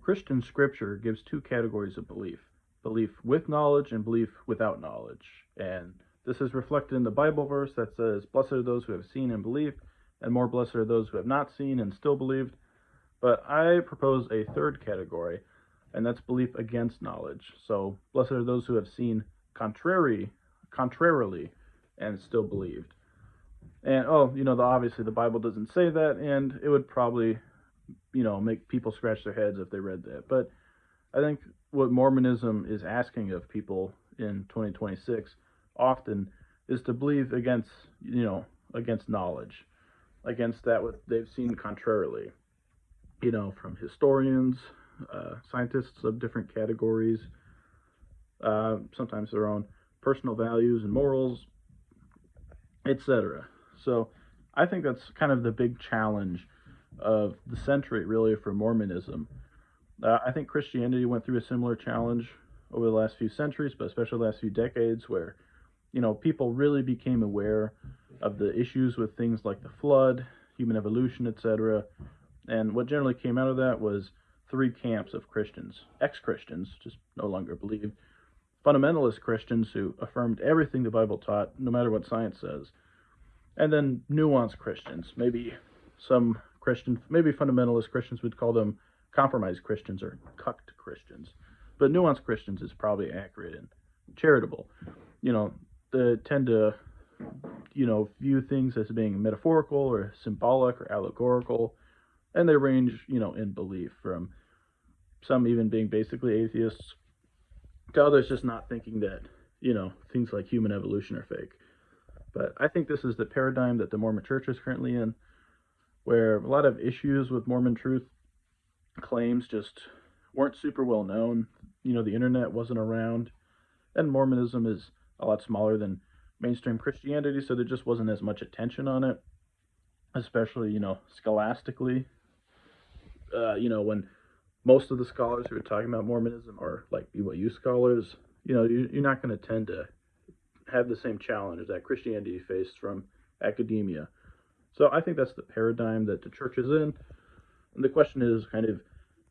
Christian scripture gives two categories of belief: belief with knowledge and belief without knowledge. And this is reflected in the Bible verse that says, "Blessed are those who have seen and believed, and more blessed are those who have not seen and still believed." But I propose a third category, and that's belief against knowledge. So, blessed are those who have seen contrarily, and still believed. And obviously the Bible doesn't say that, and it would probably make people scratch their heads if they read that. But I think what Mormonism is asking of people in 2026 often is to believe against knowledge, against that what they've seen contrarily, from historians, scientists of different categories, sometimes their own personal values and morals, etc. So I think that's kind of the big challenge of the century, really, for Mormonism. I think Christianity went through a similar challenge over the last few centuries, but especially the last few decades, where people really became aware of the issues with things like the flood, human evolution, etc. And what generally came out of that was three camps of Christians: ex-Christians, just no longer believed; fundamentalist Christians who affirmed everything the Bible taught, no matter what science says; and then nuanced Christians. Maybe fundamentalist Christians would call them compromised Christians or cucked Christians, but nuanced Christians is probably accurate and charitable. They tend to, view things as being metaphorical or symbolic or allegorical, and they range, in belief from some even being basically atheists to others just not thinking that, things like human evolution are fake. But I think this is the paradigm that the Mormon Church is currently in, where a lot of issues with Mormon truth claims just weren't super well known. The internet wasn't around, and Mormonism is a lot smaller than mainstream Christianity, so there just wasn't as much attention on it, especially, scholastically. When most of the scholars who are talking about Mormonism are like BYU scholars, you're not going to tend to have the same challenge that Christianity faced from academia. So I think that's the paradigm that the church is in. And the question is kind of,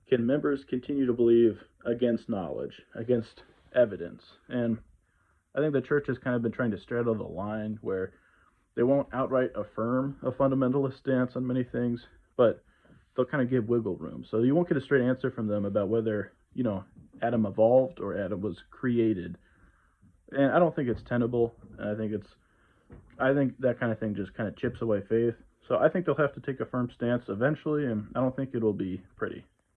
can members continue to believe against knowledge, against evidence? And I think the church has kind of been trying to straddle the line where they won't outright affirm a fundamentalist stance on many things, but they'll kind of give wiggle room. So you won't get a straight answer from them about whether, Adam evolved or Adam was created. And I don't think it's tenable. I think that kind of thing just kind of chips away faith. So I think they'll have to take a firm stance eventually, and I don't think it'll be pretty.